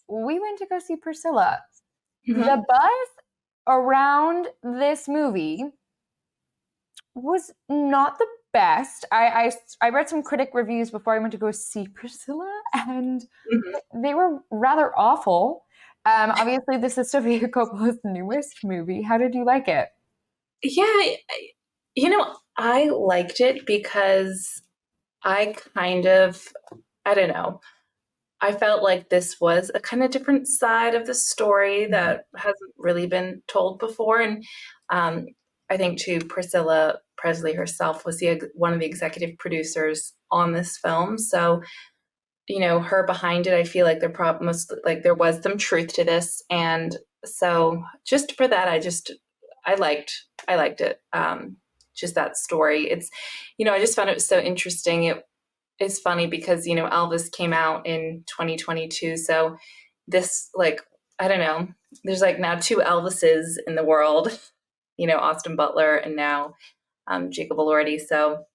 we went to go see Priscilla. Mhm. The buzz around this movie was not the best. I read some critic reviews before I went to go see Priscilla, and Mhm. they were rather awful. Obviously, this is Sofia Coppola's newest movie. How did you like it? Yeah, I liked it because I kind of, I don't know, I felt like this was a kind of different side of the story that hasn't really been told before. And um, I think too, Priscilla Presley herself was one of the executive producers on this film. So, her behind it, I feel like there was some truth to this. And so just for that, I liked it. Just that story. I just found it so interesting. It's funny because, Elvis came out in 2022. So this, like, I don't know, there's like now two Elvises in the world, Austin Butler and now Jacob Elordi. So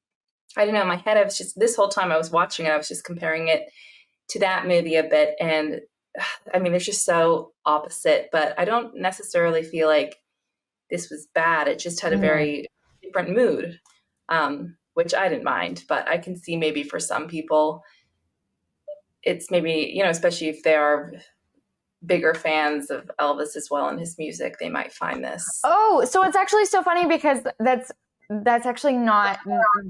I don't know, in my head, this whole time I was watching it, I was just comparing it to that movie a bit. And I mean, they're just so opposite, but I don't necessarily feel like this was bad. It just had a Mm. very different mood, which I didn't mind. But I can see maybe for some people, it's maybe, especially if they are bigger fans of Elvis as well and his music, they might find this. Oh, so it's actually so funny because that's actually not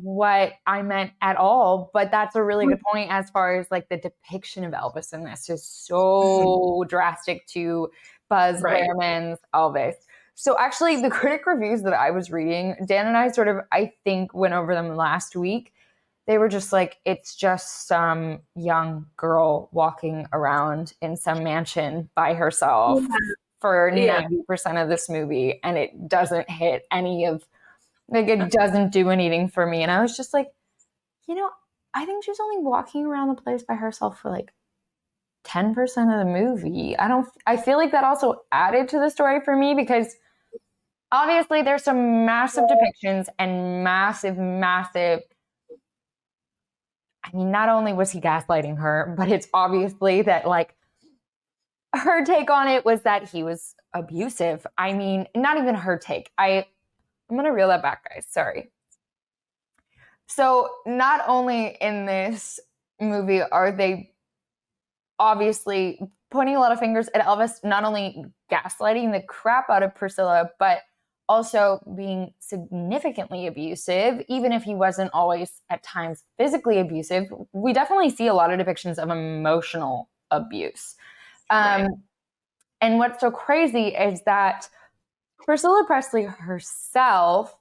what I meant at all, but that's a really good point as far as like the depiction of Elvis in this is so drastic to Buzz Right. Lerman's Elvis. So actually the critic reviews that I was reading, Dan and I sort of, I think, went over them last week. They were just like, it's just some young girl walking around in some mansion by herself for Yeah. 90% of this movie, and it doesn't hit any of, like, it doesn't do anything for me. And I was just like, you know, I think she's only walking around the place by herself for like 10% of the movie. I feel like that also added to the story for me because obviously there's some massive depictions and massive. I mean, not only was he gaslighting her, but it's obviously that like her take on it was that he was abusive. I mean, not even her take. I'm going to reel that back, guys. Sorry. So, not only in this movie are they obviously pointing a lot of fingers at Elvis, not only gaslighting the crap out of Priscilla, but also being significantly abusive, even if he wasn't always at times physically abusive. We definitely see a lot of depictions of emotional abuse. Right. And what's so crazy is that Priscilla Presley herself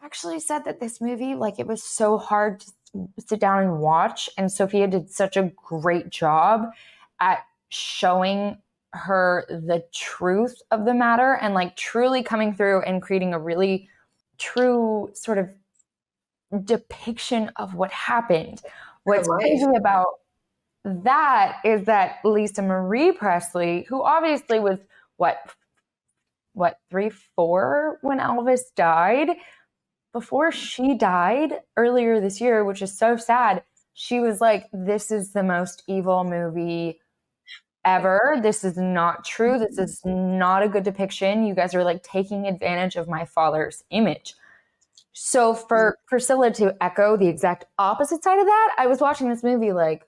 actually said that this movie, like, it was so hard to sit down and watch. And Sofia did such a great job at showing her the truth of the matter and like truly coming through and creating a really true sort of depiction of what happened. Her What's life. crazy about that is that Lisa Marie Presley, who obviously was what 3, 4 when Elvis died, before she died earlier this year, which is so sad, she was like, this is the most evil movie ever. This is not true. This is not a good depiction. You guys are like taking advantage of my father's image. So for Priscilla to echo the exact opposite side of that, I was watching this movie like,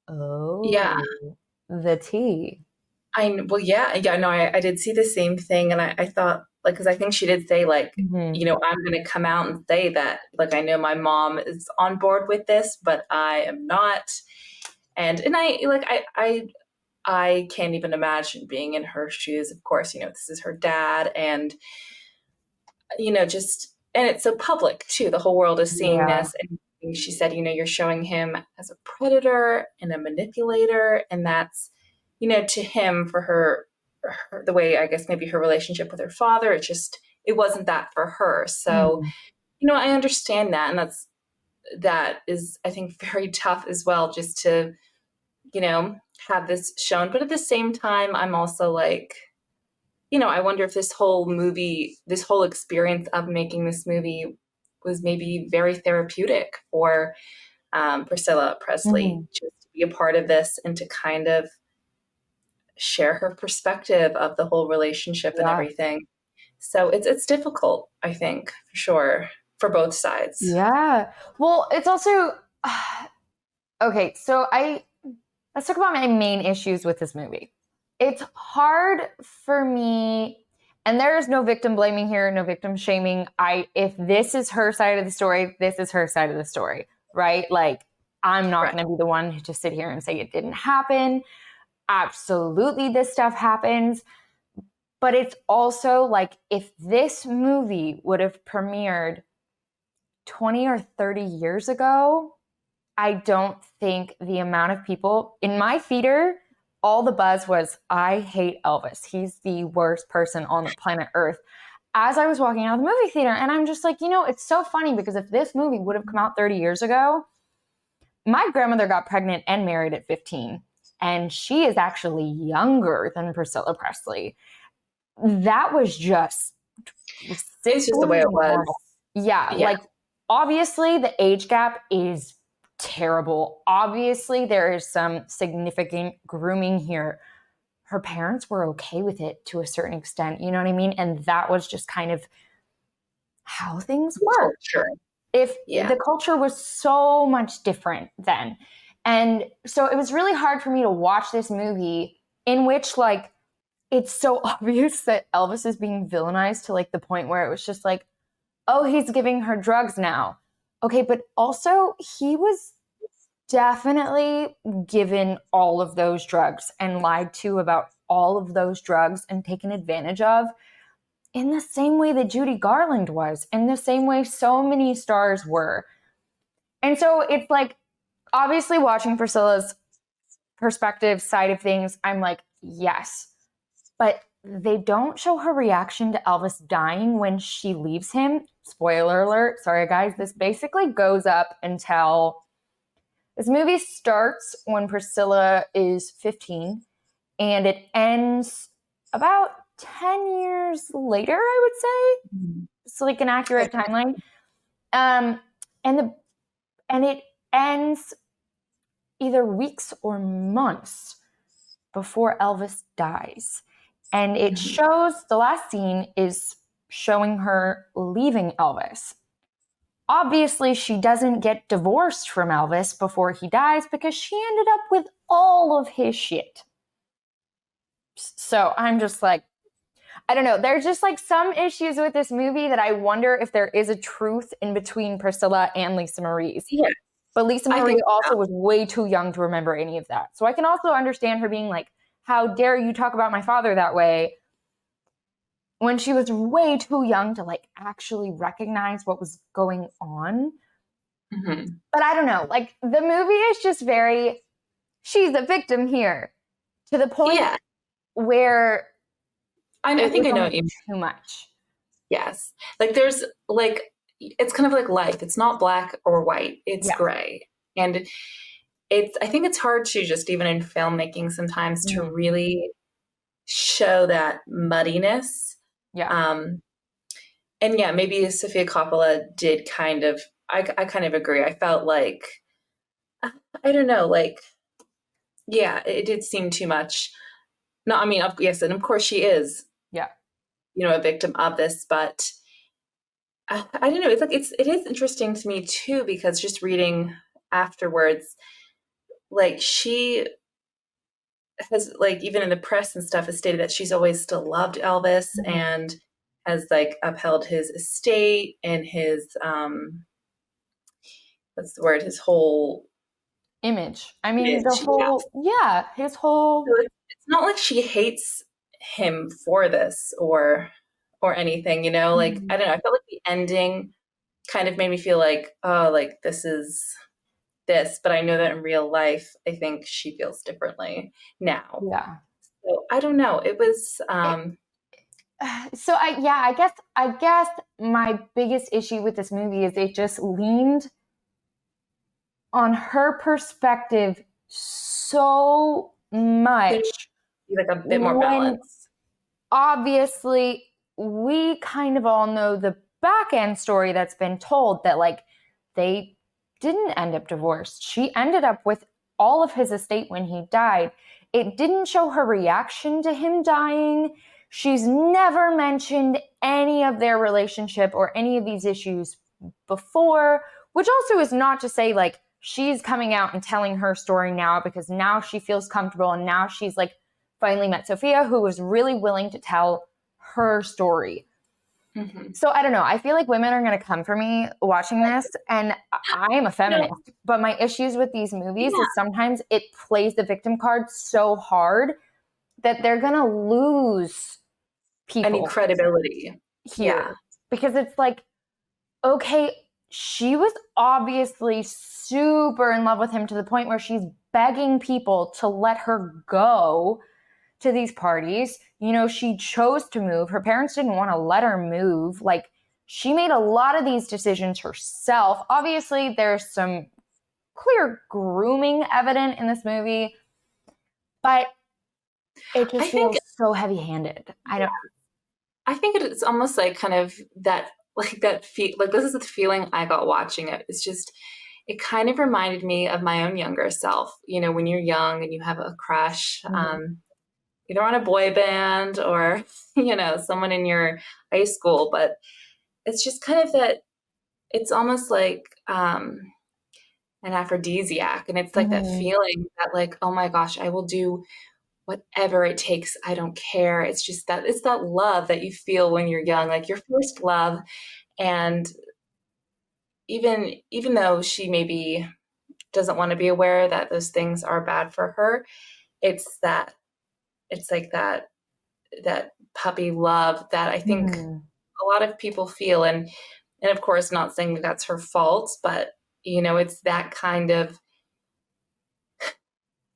Yeah. oh, the tea. Well, yeah, no, I did see the same thing. And I thought, like, because I think she did say, like, Mm-hmm. I'm going to come out and say that, like, I know my mom is on board with this, but I am not. And I can't even imagine being in her shoes. Of course, this is her dad. And, and it's so public too. The whole world is seeing Yeah. this. And she said, you're showing him as a predator and a manipulator. And that's, to him, for her, the way, I guess, maybe her relationship with her father, it wasn't that for her. So, Mm-hmm. I understand that. And that is, I think, very tough as well, just to, have this shown. But at the same time, I'm also like, I wonder if this whole experience of making this movie was maybe very therapeutic for Priscilla Presley, Mm-hmm. just to be a part of this and to kind of, share her perspective of the whole relationship and Yeah. everything. So it's difficult, I think, for sure, for both sides. Yeah. Well, it's also okay, so let's talk about my main issues with this movie. It's hard for me, and there is no victim blaming here, no victim shaming. If this is her side of the story, this is her side of the story, right? Like, I'm not going to be the one to sit here and say it didn't happen. Absolutely, this stuff happens. But it's also like, if this movie would have premiered 20 or 30 years ago, I don't think the amount of people in my theater, all the buzz was, I hate Elvis. He's the worst person on the planet Earth. As I was walking out of the movie theater, and I'm just like, it's so funny because if this movie would have come out 30 years ago, my grandmother got pregnant and married at 15, and she is actually younger than Priscilla Presley. That was just, it's just the way it was. Yeah, like obviously the age gap is terrible. Obviously there is some significant grooming here. Her parents were okay with it to a certain extent, you know what I mean? And that was just kind of how things work. The culture was so much different then. And so it was really hard for me to watch this movie in which, like, it's so obvious that Elvis is being villainized to like the point where it was just like, oh, he's giving her drugs now. Okay, but also he was definitely given all of those drugs and lied to about all of those drugs and taken advantage of in the same way that Judy Garland was, in the same way so many stars were. And so it's like, obviously watching Priscilla's perspective side of things, I'm like, yes, but they don't show her reaction to Elvis dying when she leaves him. Spoiler alert. Sorry, guys. This basically goes up until this movie starts when Priscilla is 15 and it ends about 10 years later, I would say. It's like an accurate timeline. And it ends either weeks or months before Elvis dies. And it shows, the last scene is showing her leaving Elvis. Obviously, she doesn't get divorced from Elvis before he dies because she ended up with all of his shit. So I'm just like, I don't know. There's just like some issues with this movie that I wonder if there is a truth in between Priscilla and Lisa Marie's. Yeah. But Lisa Marie also was way too young to remember any of that. So I can also understand her being like, how dare you talk about my father that way, when she was way too young to like actually recognize what was going on. But I don't know, like the movie is just very, she's a victim here to the point where I think I know what you mean. Too much. Yes. Like there's like, it's kind of like life. It's not black or white. It's gray. And I think it's hard to just, even in filmmaking sometimes, to really show that muddiness. And maybe Sofia Coppola did kind of, I kind of agree. I felt like, I don't know, like, it did seem too much. No, I mean, yes, and of course she is, a victim of this, but I don't know. It's like, it is interesting to me too, because just reading afterwards, like she has, like, even in the press and stuff, has stated that she's always still loved Elvis and has like upheld his estate and his what's the word, his whole image. I mean, the whole his whole. So it's not like she hates him for this or anything, like I don't know. I felt like the ending kind of made me feel like, oh, like this is this, but I know that in real life, I think she feels differently now. Yeah. So I don't know. It was. So I guess my biggest issue with this movie is it just leaned on her perspective so much. Like a bit more balance. Obviously, we kind of all know the back end story that's been told that like they didn't end up divorced. She ended up with all of his estate when he died. it didn't show her reaction to him dying. She's never mentioned any of their relationship or any of these issues before, which also is not to say like she's coming out and telling her story now because now she feels comfortable and now she's like finally met Sofia, who was really willing to tell her story. Mm-hmm. So I don't know. I feel like women are going to come for me watching this, and I am a feminist. But my issues with these movies is sometimes it plays the victim card so hard that they're going to lose people. Any credibility here. Because it's like, okay, she was obviously super in love with him to the point where she's begging people to let her go to these parties. You know, she chose to move. Her parents didn't want to let her move. Like, she made a lot of these decisions herself. Obviously, there's some clear grooming evident in this movie, but it just feels so heavy-handed. I think it's almost like kind of that, like that like this is the feeling I got watching it. It's just, it kind of reminded me of my own younger self. You know, when you're young and you have a crush, either on a boy band or, you know, someone in your high school, but it's just kind of that, it's almost like an aphrodisiac. And it's like that feeling that like, oh my gosh, I will do whatever it takes. I don't care. It's just that, it's that love that you feel when you're young, like your first love. And even though she maybe doesn't want to be aware that those things are bad for her, it's like that puppy love that I think a lot of people feel. And of course, not saying that that's her fault, but you know, it's that kind of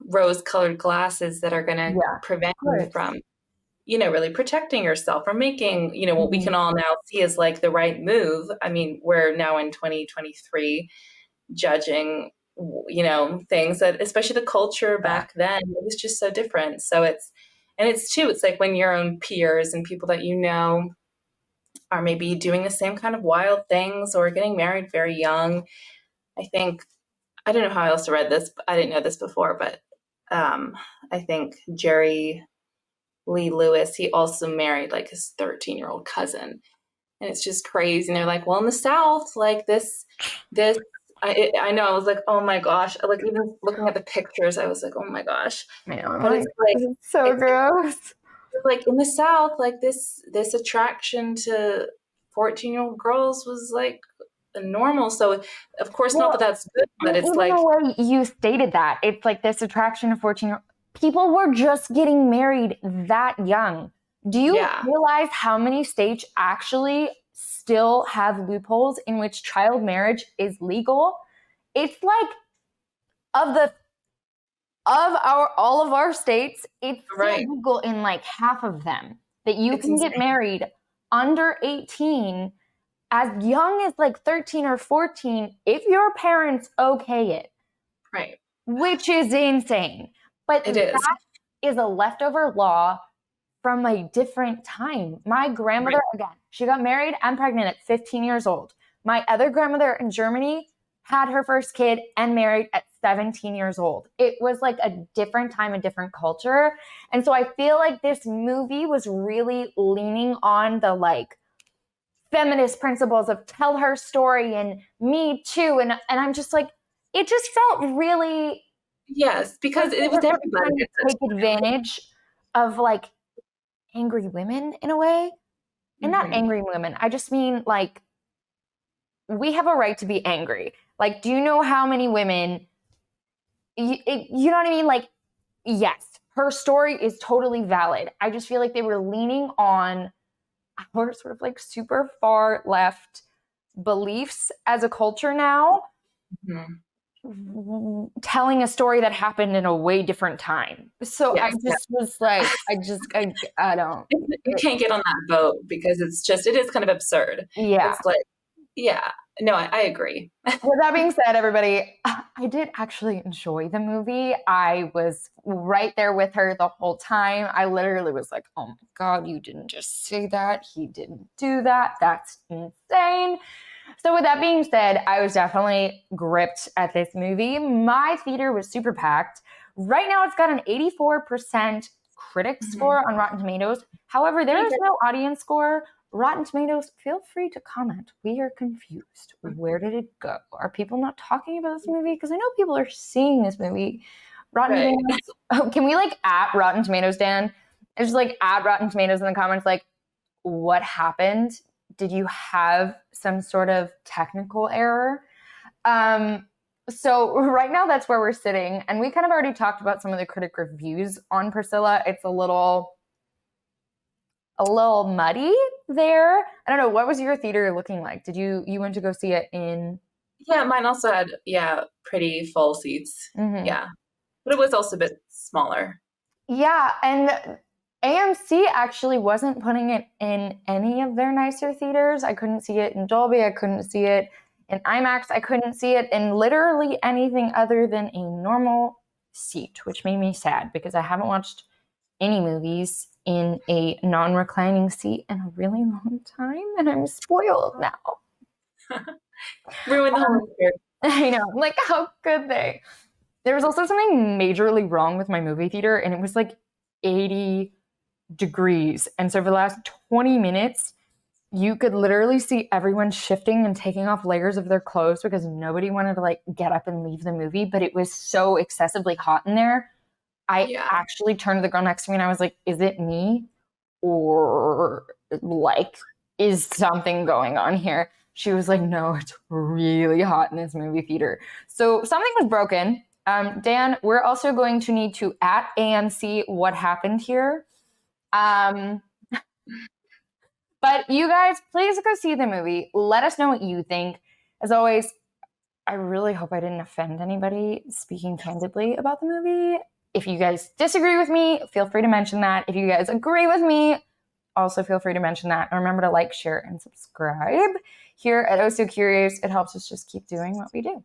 rose-colored glasses that are going to prevent you from, you know, really protecting yourself or making, you know, what we can all now see as like the right move. I mean, we're now in 2023 judging, you know, things that, especially the culture back then, it was just so different. So it's like when your own peers and people that you know are maybe doing the same kind of wild things or getting married very young. I think, I don't know how I also read this, but I didn't know this before, but I think Jerry Lee Lewis, he also married like his 13-year-old cousin. And it's just crazy. And they're like, well, in the South, like this, I know, I was like, oh my gosh. Like even looking at the pictures, I was like, oh my gosh. I know. But it's like, it's so gross. Like in the South, like this attraction to 14-year-old girls was like normal. So of course, not that that's good, but it's like the way you stated that, it's like this attraction to 14-year-old people were just getting married that young. Do you realize how many states actually still have loopholes in which child marriage is legal? It's like all of our states, it's legal in like half of them that you can get married under 18 as young as like 13 or 14 if your parents okay it. Right. Which is insane. But that is a leftover law from a different time. My grandmother, again, she got married and pregnant at 15 years old. My other grandmother in Germany had her first kid and married at 17 years old. It was like a different time, a different culture. And so I feel like this movie was really leaning on the like feminist principles of tell her story and me too. And I'm just like, it just felt really... Yes, because it was everybody to take advantage of like angry women in a way. And not angry women. I just mean like, we have a right to be angry. Like, do you know how many women, you know what I mean? Like, yes, her story is totally valid. I just feel like they were leaning on our sort of like super far left beliefs as a culture now, telling a story that happened in a way different time. So I just was like, I don't. You can't get on that boat because it is kind of absurd. Yeah. It's like, no, I agree. With that being said, everybody, I did actually enjoy the movie. I was right there with her the whole time. I literally was like, oh my God, you didn't just say that. He didn't do that. That's insane. So with that being said, I was definitely gripped at this movie. My theater was super packed. Right now, it's got an 84% critic score on Rotten Tomatoes. However, there is no audience score. Rotten Tomatoes, feel free to comment. We are confused. Where did it go? Are people not talking about this movie? Because I know people are seeing this movie. Rotten Tomatoes. Oh, can we like at Rotten Tomatoes, Dan? It's just like at Rotten Tomatoes in the comments, like, what happened? Did you have some sort of technical error? So right now that's where we're sitting. And we kind of already talked about some of the critic reviews on Priscilla. It's a little muddy there. I don't know. What was your theater looking like? Did you went to go see it in? Yeah, mine also had, pretty full seats. Mm-hmm. Yeah. But it was also a bit smaller. Yeah. And AMC actually wasn't putting it in any of their nicer theaters. I couldn't see it in Dolby. I couldn't see it in IMAX. I couldn't see it in literally anything other than a normal seat, which made me sad because I haven't watched any movies in a non-reclining seat in a really long time, and I'm spoiled now. Ruined the whole experience. I know. Like, how could they? There was also something majorly wrong with my movie theater, and it was like 80 degrees. And so for the last 20 minutes, you could literally see everyone shifting and taking off layers of their clothes because nobody wanted to like get up and leave the movie, but it was so excessively hot in there. I actually turned to the girl next to me and I was like, is it me? Or like, is something going on here? She was like, no, it's really hot in this movie theater. So something was broken. Dan, we're also going to need to at AMC what happened here. But you guys, please go see the movie. Let us know what you think. As always, I really hope I didn't offend anybody speaking candidly about the movie. If you guys disagree with me, feel free to mention that. If you guys agree with me, also feel free to mention that. And remember to like, share, and subscribe here at Oh So Curious. It helps us just keep doing what we do.